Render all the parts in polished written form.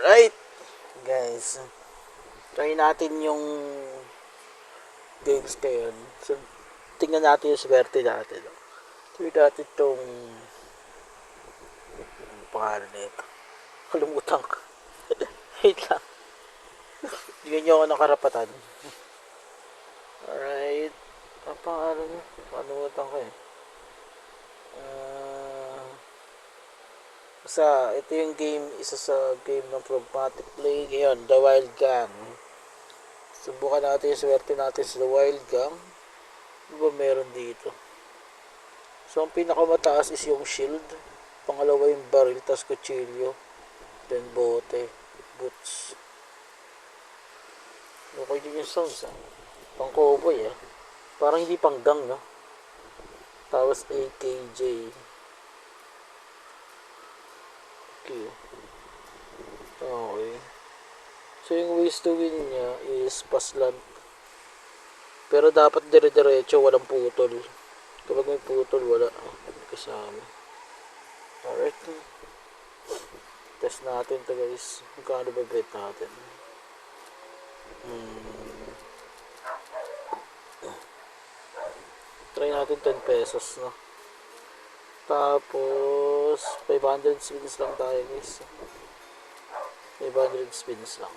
Alright, guys. Try natin yung games ngayon. So, tingnan natin yung swerte natin. Try natin itong ano pangalan nito. Kalimutan ko. Wait lang. Bigyan nyo ako ng karapatan. Alright. Ang pangalan nyo? Kalimutan ko eh. Basta, ito yung game, isa sa game ng Pragmatic Play. Ngayon, The Wild Gun. Subukan natin yung swerte natin sa The Wild Gun. Ano ba meron dito? So, ang pinakamataas is yung shield. Pangalawa yung baril, tas kutsilyo. Then bote. Boots. Okay din yung sounds, ah. Pang cowboy, ah. Parang hindi pang gang, no? Tapos AKJ. Okay. Okay. So, yung ways to win niya is paslant. Pero dapat dire-diretso, walang putol. Kapag may putol, wala. Kasama. Alright. Test natin to guys. Magkano ba bet natin? Try natin 10 pesos, no? Tapos, 500 spins lang tayo guys. 500 spins lang.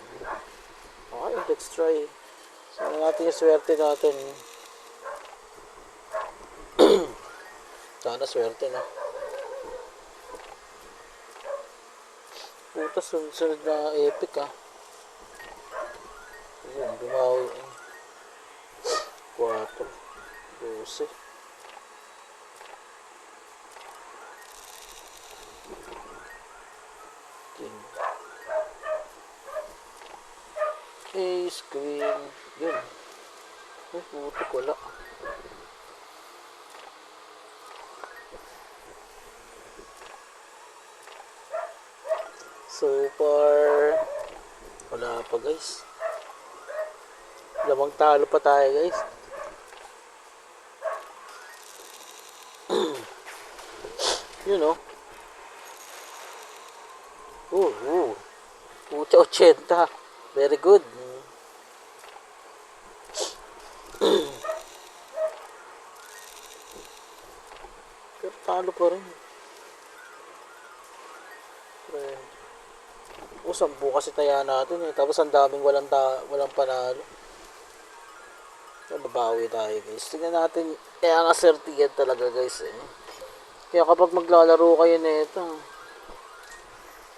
Okay, let's try. So, natin yung swerte natin. Sana swerte na. Puta, sunod na epic ah. Ayun, bumawi. 4, 12. King. Ace, queen. Yun. Ay, puto ko wala. So far, wala pa guys. Lamang talo pa tayo guys. Yun oh. Puta 80. Very good. Pero talo pa rin. Sampu kasi taya natin eh. Tapos ang daming walang panalo. So, babawi tayo guys. Tingnan natin. Kaya nga certiyan talaga guys eh. Kaya kapag maglalaro kayo na ito,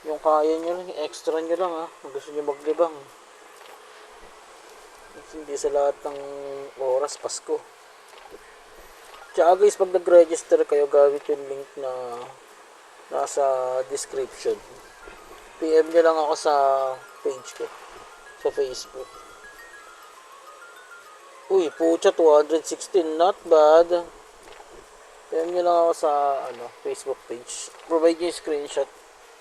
yung kaya nyo lang, extra nyo lang ha. Kung gusto nyo maglibang. Hindi sa lahat ng oras, Pasko. Tsaka guys, pag nag-register kayo, gamit yung link na nasa description. PM nyo lang ako sa page ko. Sa Facebook. Uy, pucha, 216. Not bad. PM nyo lang ako sa Facebook page. Provide nyo yung screenshot.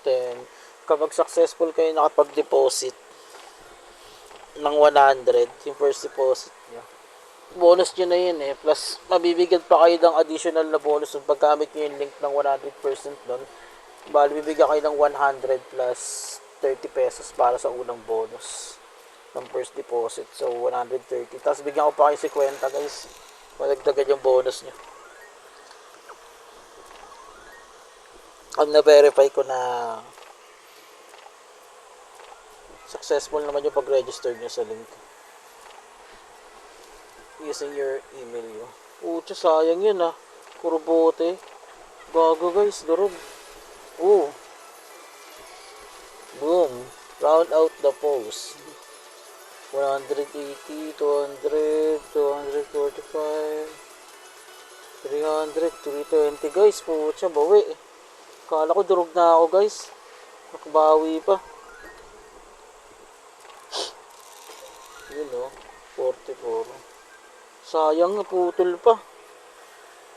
Then, kapag successful kayo nakapag-deposit ng 100, yung first deposit nyo, bonus nyo na yun eh. Plus, mabibigyan pa kayo ng additional na bonus pag gamit nyo yung link ng 100% doon. Bali, bibigyan kayo ng 100 plus 30 pesos para sa unang bonus ng first deposit. So, 130. Tapos, bigyan ko pa kayo 50 guys. Malagdagan yung bonus nyo. Ang na-verify ko na successful naman yung pag-register nyo sa link. Using your email nyo. Pucha, sayang yun ah. Puro bote. Gago guys, durog. Boom. Round out the post. 180, 200, 245, 300, 320 guys. Pucha, bawi. Kala ko durog na ako guys. Nakabawi pa. Yun o. 44. Sayang na putol pa.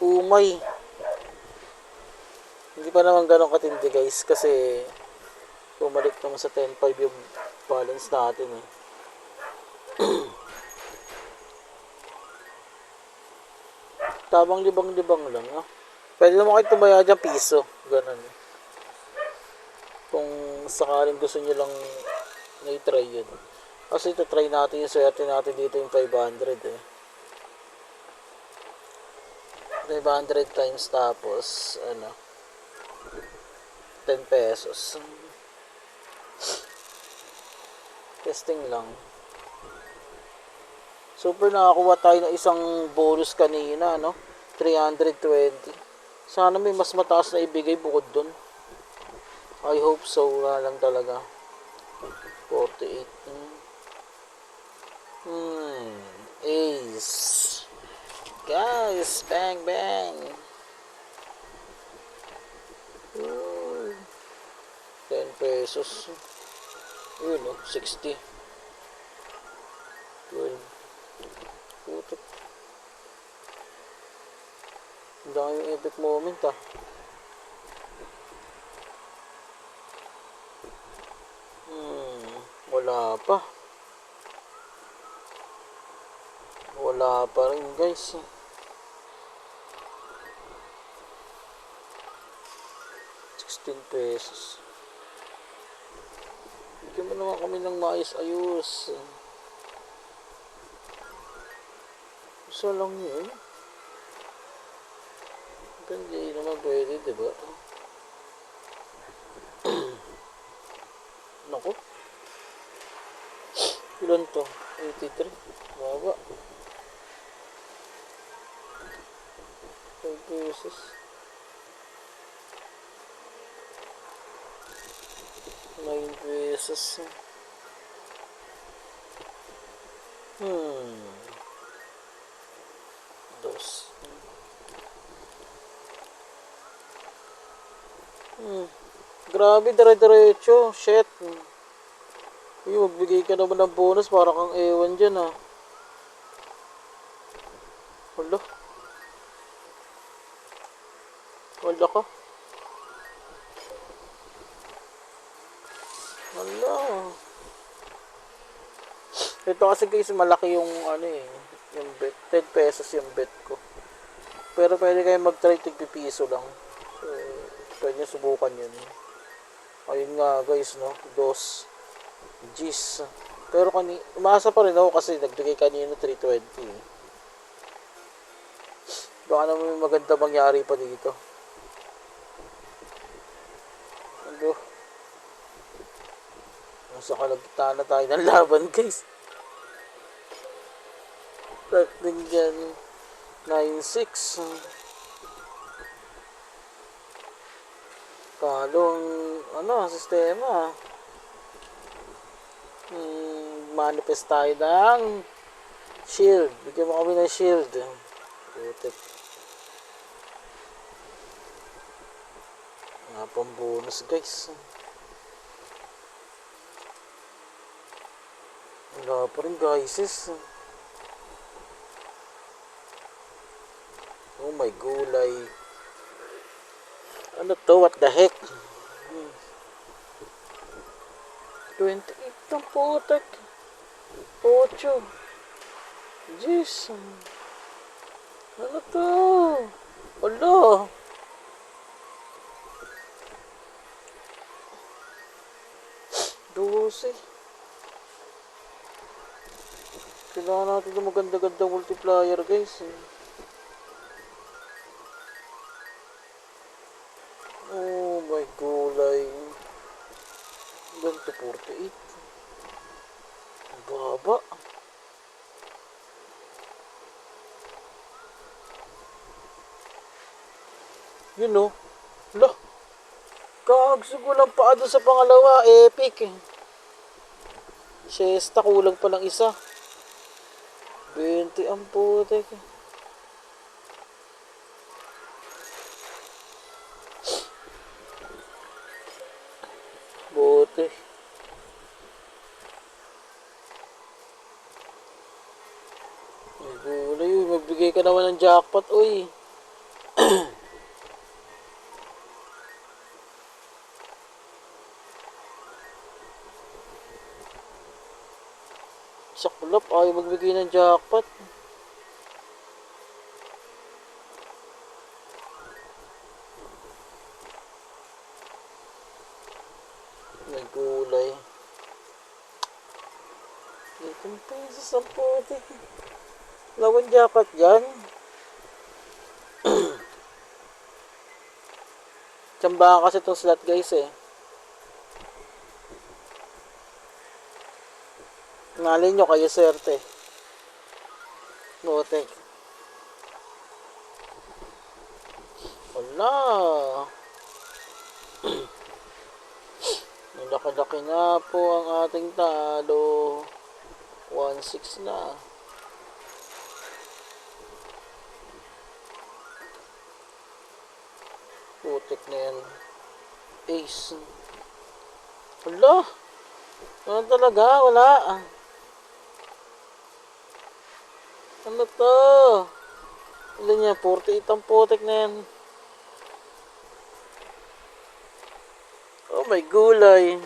Umay. Hindi pa naman ganun katindi guys kasi pumalik naman sa 10.5 yung balance natin eh. Tamang libang-libang lang ah. Pwede naman kayo tumaya dyan piso. Ganun eh. Kung sakaling gusto nyo lang na i-try yun. Kasi ito try natin yung swerte natin dito yung 500 eh. 500 times tapos ano 10 pesos. Testing lang. Super, nakakuha tayo ng isang bonus kanina, no? 320. Sana may mas mataas na ibigay bukod dun. I hope so. Wala lang talaga. 48. Ace. Guys, bang bang. 10 pesos. Yun, no? 60. 12. Puto. Ang dami yung epic moment, ah. Wala pa. Wala pa rin, guys. 16 pesos. Bigyan mo naman kami ng maayos-ayos. Isa lang yun. Hindi naman pwede, diba? Naku. Ilan to? 83. Baba. 5 pesos. 9 pesos. Dos. Grabe, dire-diretso. Shit. Magbigay ka naman ng bonus para kang ewan dyan, ah. Wala. Wala ka. Wala. Ito kasi guys, malaki yung ano eh. Yung bet. 10 pesos yung bet ko. Pero pwede kayo mag-try tig-piso lang. So, pwede nyo subukan yun. Ayun nga guys, no. Dos. G's. Pero umaasa pa rin ako kasi nagbigay kanina 320. Baka naman may maganda mangyari pa dito. Ano? Nasa kalagitnaan na tayo ng laban, guys. Starting dyan 9-6. Talong sistema. Manifest tayo ng shield. Bigyan mo kami ng shield. Putik. Nga pang bonus, guys. Wala pa rin, guys. Oh my gulay. Ano to? What the heck? 28 ang putik. 8. Jeez. Ano to? Wala. Dose. Kailangan natin ng maganda-gandang multiplier, guys. Oh my gulay. Ganito 48. Ang baba. Yun o. Lah. Kagsugulang pa doon sa pangalawa. Epic. Siesta, kulang pa ng isa. 20 ang putik. Bote. Ay, gulay. Magbigay ka naman ng jackpot, uy. Saklap, ayaw magbigay ng jackpot. May gulay. 18 pesos ang putik. Lawan jacket yan. Tsambahan kasi itong slot guys eh. Ngalin nyo kayo swerte. Putik. Wala. Laki-laki na po ang ating talo. 1-6 na. Putik na yan. Ace. Wala. Wala talaga. Wala. Ano to? Ilan niya? 48 ang putik na yan. Oh my gulay.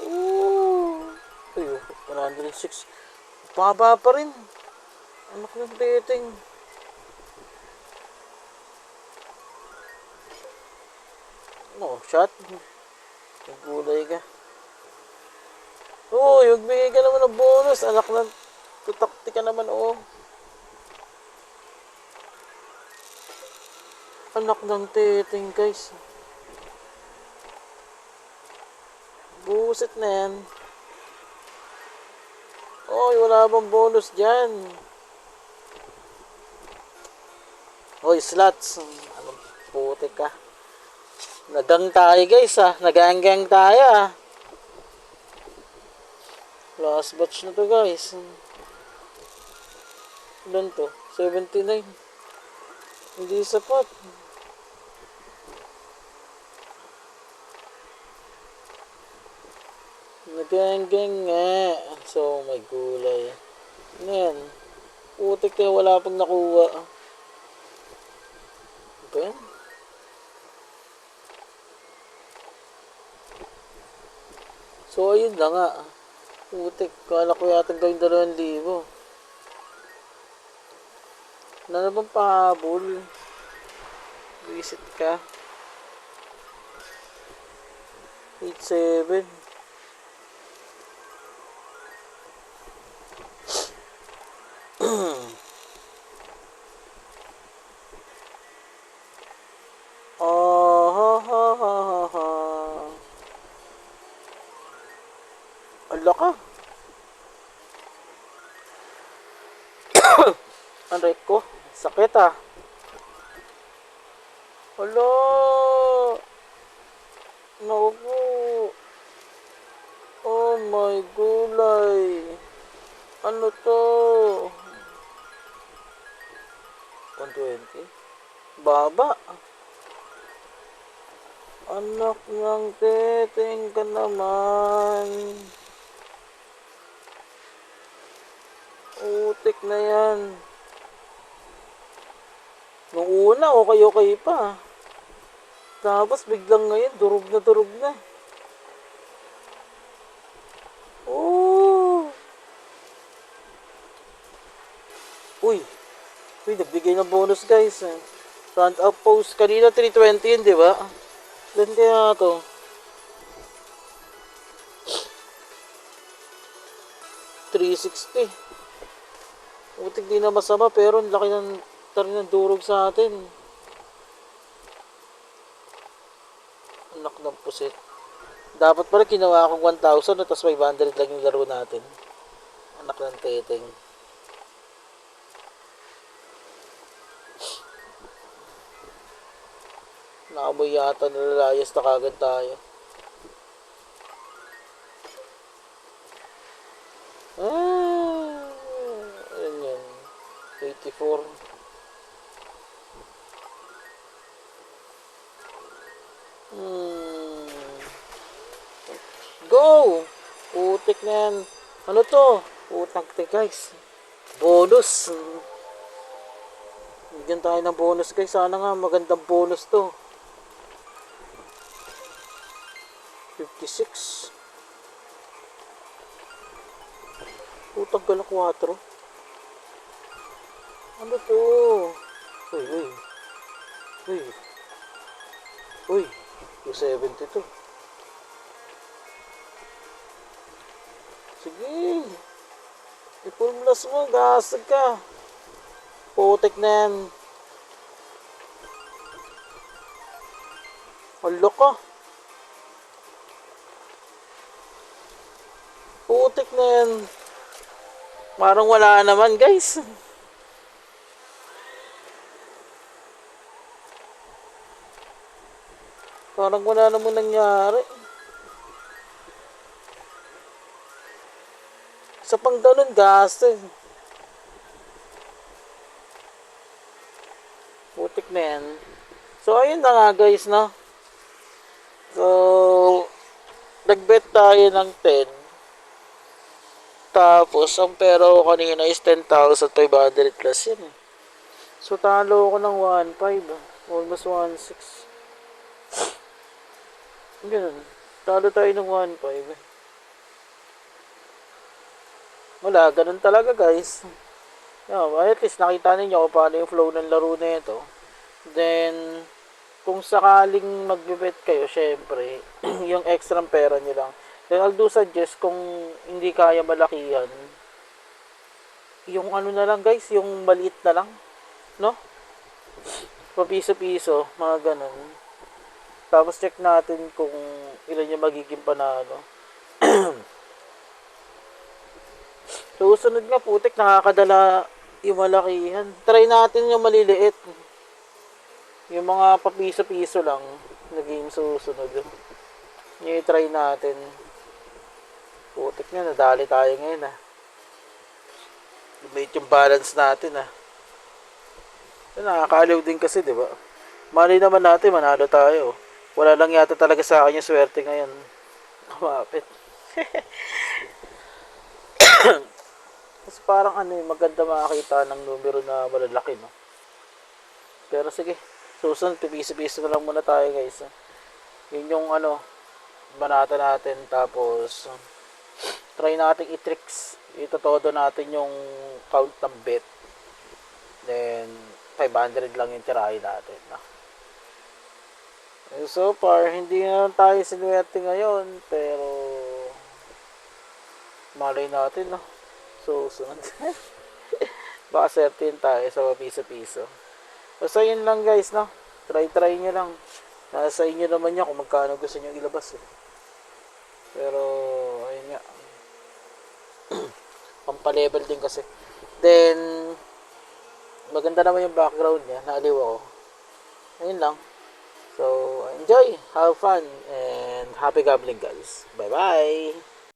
Ooh. Ay, 106. Baba pa rin. Anak ng dating. Oh, shot. Gulay ka. Oh, magbigay ka naman ng bonus. Anak ng tutakti ka naman, oh. Anak ng titing, guys. Buset na yan. Oh, wala bang bonus dyan? Hoy, slots. Anong putik ka? Nagang tayo, guys, ah. Naganggang tayo, ah. Last batch na to, guys. Ilan to? 79. Hindi sapat. Naganggang nga. So, may gulay. Ano yan? Putik na wala pang nakuha. Okay. So, ayun na nga. Putik. Kala ko yata gawin 2,000. Ano na bang pahabol? Visit ka. 87. Oh, ha, ha, ha, ha, ha. Ala ka. Aray ko. Sakit ah. Ala. Naku. Oh my gulay. Ano to? 120. Baba. Anak ng titing ka naman. Utik na yan. Nung una, okay pa. Tapos biglang ngayon, durog na durog na. Oh! Uy! Uy, nagbigay ng bonus guys. Round up post. Kanina 320 yun, di ba? Ilan kaya to? 360. Utik di na masama pero ang laki ng tarin ng durog sa atin. Anak ng pusit. Dapat pala ginawa akong 1,000 at 500 lang yung laro natin. Anak ng teteng. Nakamoy yata nilalayas na kagad tayo. Ayan yan. 84. Go! Putik na yan. Ano to? Putang te guys. Bonus. Bigyan tayo ng bonus guys. Sana nga magandang bonus to. 56. Putang gala 4. Ano to? Uy. 272. Sige. I-formlas mo, gasag ka. Putik na yan. Hala ka. Putik na yan. Parang wala naman, guys. Parang wala naman nangyari. Sa pang ganun, gas eh. Putik na yan. So, ayun na nga guys, no? So, nagbet tayo ng 10. Tapos, ang pera ko kanina is 10,500 plus yan eh. So, talo ko ng 1,500. Almost 1,600. Ganun. Talo tayo ng 1,500. Wala, ganun talaga guys. At least nakita ninyo kung paano yung flow ng laro na ito. Then, kung sakaling magbibet kayo, syempre, yung extra pera nyo lang. Then, I'll do suggest kung hindi kaya malakihan, yung ano na lang guys, yung maliit na lang. No? Papiso-piso, mga ganun. Tapos check natin kung ilan yung magiging panalo. So, sunod nga putik, nakakadala yung malakihan. Try natin yung maliliit. Yung mga papiso-piso lang na game susunod. Yung try natin. Putik nga, nadali tayo ngayon ah. Lumate yung balance natin ah. Nakakaaliw din kasi, di ba? Mali naman natin, manalo tayo. Wala lang yata talaga sa akin yung swerte ngayon. Kumapit. Kasi parang ano maganda makakita ng numero na malalaki, no? Pero sige, susunod, pipiso-piso na lang muna tayo guys. Yun yung ano, banata natin. Tapos, try natin i-tricks. Itotodo natin yung count ng bet. Then, 500 lang yung tirahin natin, no? So far, hindi na tayo sinuwerte ngayon, pero malay natin, no? So, sunod. Baka certain tayo sa piso-piso. So, yun lang guys, no? Try nyo lang. Nasa inyo naman yan kung magkano gusto nyo ilabas, eh. Pero, ayun nga. Pampalevel din kasi. Then, maganda naman yung background niya. Naaliw ako. Ayun lang. So, enjoy, have fun, and happy gambling guys. Bye-bye!